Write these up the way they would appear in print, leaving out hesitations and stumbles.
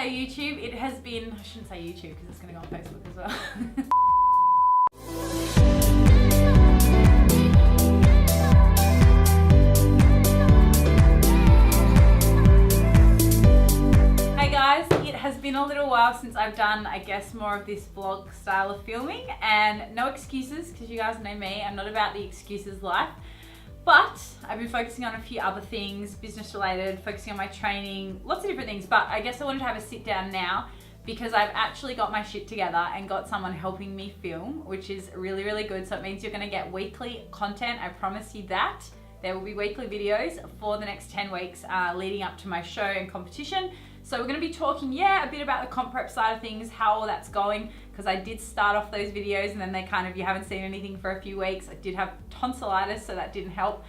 YouTube. It has been, I shouldn't say YouTube because it's going to go on Facebook as well. Hey guys, it has been a little while since I've done, I guess, more of this vlog style of filming, and no excuses because you guys know me, I'm not about the excuses life. But I've been focusing on a few other things, business related, focusing on my training, lots of different things. But I guess I wanted to have a sit down now because I've actually got my shit together and got someone helping me film, which is really, really good. So it means you're gonna get weekly content, I promise you that. There will be weekly videos for the next 10 weeks leading up to my show and competition. So we're gonna be talking, a bit about the comp prep side of things, how all that's going, because I did start off those videos and then they kind of, you haven't seen anything for a few weeks. I did have tonsillitis, so that didn't help,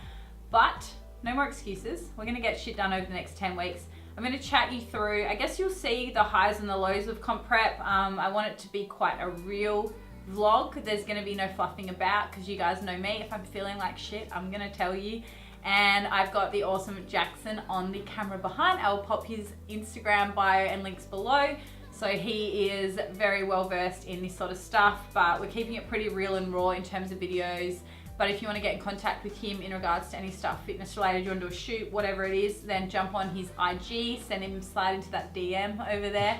but no more excuses. We're gonna get shit done over the next 10 weeks. I'm gonna chat you through, I guess you'll see the highs and the lows of comp prep. I want it to be quite a real vlog. There's gonna be no fluffing about, because you guys know me. If I'm feeling like shit, I'm gonna tell you. And I've got the awesome Jackson on the camera behind. I will pop his Instagram bio and links below. So he is very well versed in this sort of stuff, but we're keeping it pretty real and raw in terms of videos. But if you want to get in contact with him in regards to any stuff fitness related, you want to do a shoot, whatever it is, then jump on his IG, send him, slide into that DM over there.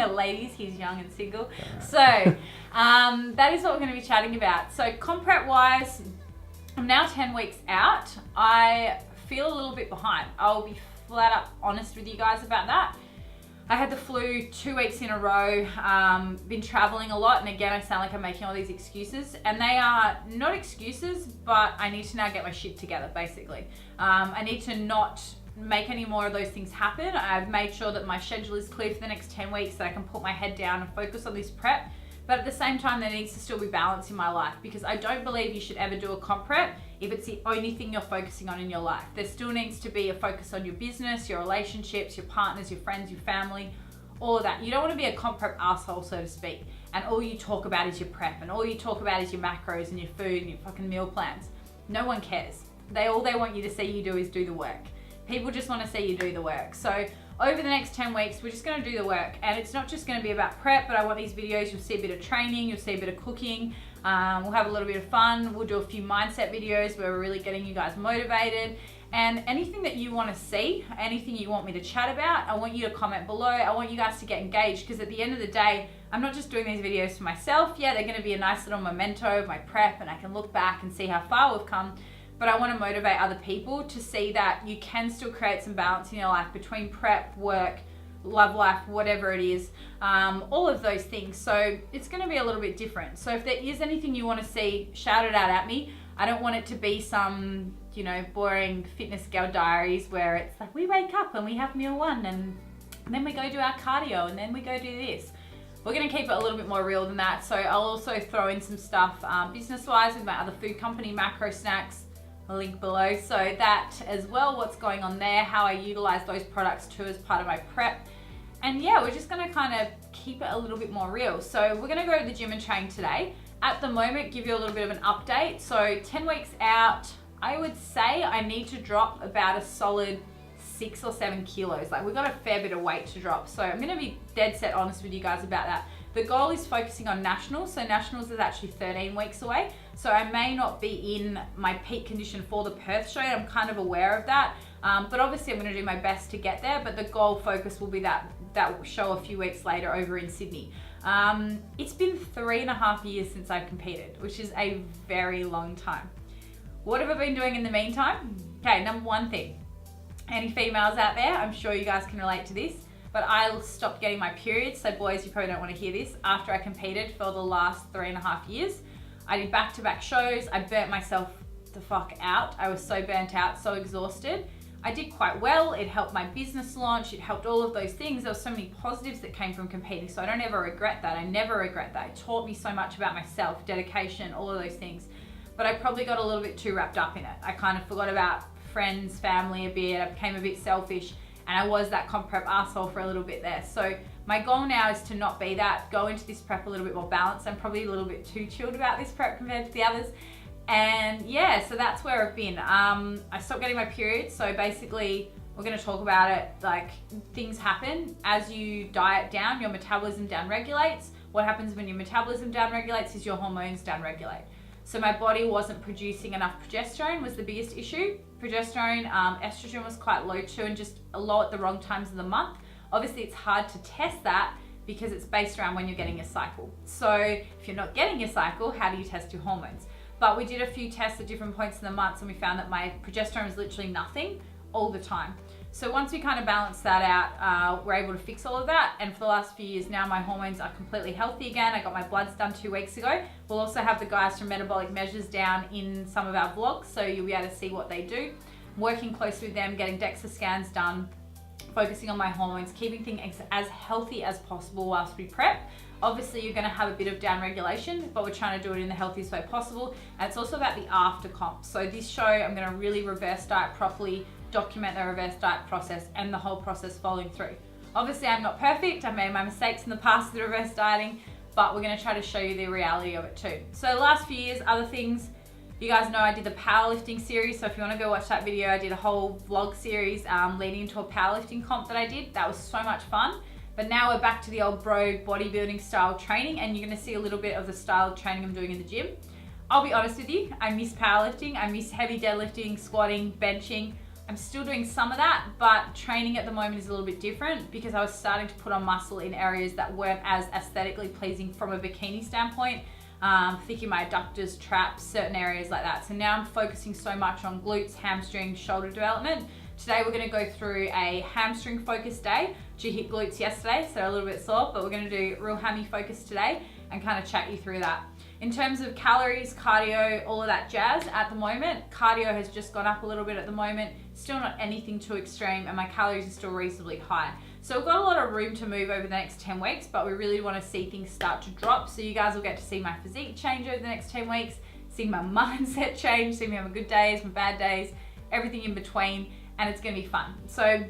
Ladies, he's young and single. So that is what we're going to be chatting about. So comp prep wise, I'm now 10 weeks out. I feel a little bit behind. I'll be flat up honest with you guys about that. I had the flu 2 weeks in a row, been traveling a lot, and again, I sound like I'm making all these excuses, and they are not excuses, but I need to now get my shit together, basically. I need to not make any more of those things happen. I've made sure that my schedule is clear for the next 10 weeks, that I can put my head down and focus on this prep. But at the same time, there needs to still be balance in my life, because I don't believe you should ever do a comp prep if it's the only thing you're focusing on in your life. There still needs to be a focus on your business, your relationships, your partners, your friends, your family, all of that. You don't want to be a comp prep asshole, so to speak, and all you talk about is your prep, and all you talk about is your macros and your food and your fucking meal plans. No one cares. All they want you to see you do is do the work. People just want to see you do the work. So over the next 10 weeks, we're just going to do the work, and it's not just going to be about prep, but I want these videos, you'll see a bit of training, you'll see a bit of cooking, we'll have a little bit of fun, we'll do a few mindset videos where we're really getting you guys motivated, and anything that you want to see, anything you want me to chat about, I want you to comment below. I want you guys to get engaged, because at the end of the day, I'm not just doing these videos for myself. Yeah, they're going to be a nice little memento of my prep, and I can look back and see how far we've come. But I want to motivate other people to see that you can still create some balance in your life between prep, work, love life, whatever it is, all of those things. So it's going to be a little bit different. So if there is anything you want to see, shout it out at me. I don't want it to be some, boring fitness girl diaries where it's like we wake up and we have meal one and then we go do our cardio and then we go do this. We're going to keep it a little bit more real than that. So I'll also throw in some stuff business-wise with my other food company, Macro Snacks. Link below, so that as well, what's going on there, how I utilize those products too as part of my prep. And yeah, we're just gonna kind of keep it a little bit more real. So we're gonna go to the gym and train today. At the moment, give you a little bit of an update. So 10 weeks out, I would say I need to drop about a solid 6 or 7 kilos. Like, we've got a fair bit of weight to drop. So I'm gonna be dead set honest with you guys about that. The goal is focusing on nationals. So nationals is actually 13 weeks away. So I may not be in my peak condition for the Perth show. I'm kind of aware of that. But obviously I'm gonna do my best to get there. But the goal focus will be that show a few weeks later over in Sydney. It's been 3.5 years since I've competed, which is a very long time. What have I been doing in the meantime? Okay, number one thing. Any females out there, I'm sure you guys can relate to this, but I stopped getting my periods. So boys, you probably don't want to hear this. After I competed for the last 3.5 years, I did back-to-back shows. I burnt myself the fuck out. I was so burnt out, so exhausted. I did quite well. It helped my business launch. It helped all of those things. There were so many positives that came from competing. So I don't ever regret that. I never regret that. It taught me so much about myself, dedication, all of those things. But I probably got a little bit too wrapped up in it. I kind of forgot about friends, family a bit. I became a bit selfish. And I was that comp prep asshole for a little bit there. So my goal now is to not be that, go into this prep a little bit more balanced. I'm probably a little bit too chilled about this prep compared to the others. And yeah, so that's where I've been. I stopped getting my period. So basically We're going to talk about it. Like, things happen as you diet down, your metabolism downregulates. What happens when your metabolism downregulates is your hormones downregulate. So my body wasn't producing enough progesterone was the biggest issue. Progesterone, estrogen was quite low too, and just low at the wrong times of the month. Obviously it's hard to test that because it's based around when you're getting your cycle. So if you're not getting your cycle, how do you test your hormones? But we did a few tests at different points in the months and we found that my progesterone was literally nothing all the time. So once we kind of balanced that out, we're able to fix all of that. And for the last few years now, my hormones are completely healthy again. I got my bloods done 2 weeks ago. We'll also have the guys from Metabolic Measures down in some of our vlogs, so you'll be able to see what they do. Working closely with them, getting DEXA scans done, focusing on my hormones, keeping things as healthy as possible whilst we prep. Obviously you're going to have a bit of down regulation, but we're trying to do it in the healthiest way possible. And it's also about the after comp. So this show, I'm going to really reverse diet properly, document the reverse diet process and the whole process following through. Obviously I'm not perfect. I've made my mistakes in the past with reverse dieting, but we're going to try to show you the reality of it too. So the last few years, other things, you guys know I did the powerlifting series. So if you want to go watch that video, I did a whole vlog series leading into a powerlifting comp that I did. That was so much fun. But now we're back to the old bro bodybuilding style training, and you're going to see a little bit of the style of training I'm doing in the gym. I'll be honest with you, I miss powerlifting. I miss heavy deadlifting, squatting, benching. I'm still doing some of that, but training at the moment is a little bit different because I was starting to put on muscle in areas that weren't as aesthetically pleasing from a bikini standpoint. Thinking my adductors, traps, certain areas like that. So now I'm focusing so much on glutes, hamstrings, shoulder development. Today we're going to go through a hamstring focused day. She hit glutes yesterday, so a little bit sore, but we're going to do real hammy focus today and kind of chat you through that. In terms of calories, cardio, all of that jazz, at the moment, cardio has just gone up a little bit at the moment, still not anything too extreme, and my calories are still reasonably high. So we've got a lot of room to move over the next 10 weeks, but we really want to see things start to drop. So you guys will get to see my physique change over the next 10 weeks, see my mindset change, see me have my good days, my bad days, everything in between, and it's going to be fun. So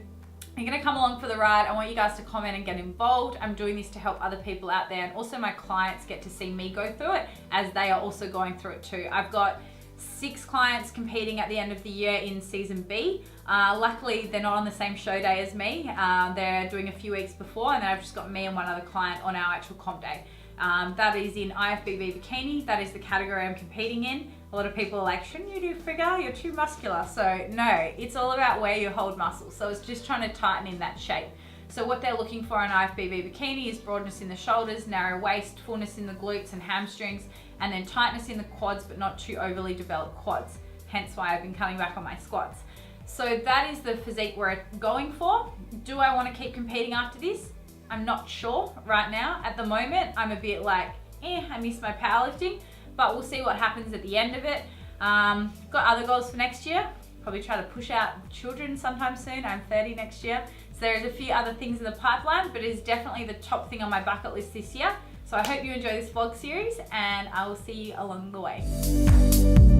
you're going to come along for the ride. I want you guys to comment and get involved. I'm doing this to help other people out there, and also my clients get to see me go through it as they are also going through it too. I've got 6 clients competing at the end of the year in season B. Luckily, they're not on the same show day as me. They're doing a few weeks before, and then I've just got me and one other client on our actual comp day. That is in IFBB bikini. That is the category I'm competing in. A lot of people are like, shouldn't you do figure? You're too muscular. So no, it's all about where you hold muscle. So it's just trying to tighten in that shape. So what they're looking for in IFBB bikini is broadness in the shoulders, narrow waist, fullness in the glutes and hamstrings, and then tightness in the quads, but not too overly developed quads. Hence why I've been cutting back on my squats. So that is the physique we're going for. Do I want to keep competing after this? I'm not sure right now. At the moment, I'm a bit like, I miss my powerlifting, but we'll see what happens at the end of it. Got other goals for next year. Probably try to push out children sometime soon. I'm 30 next year. So there's a few other things in the pipeline, but it is definitely the top thing on my bucket list this year. So I hope you enjoy this vlog series, and I will see you along the way.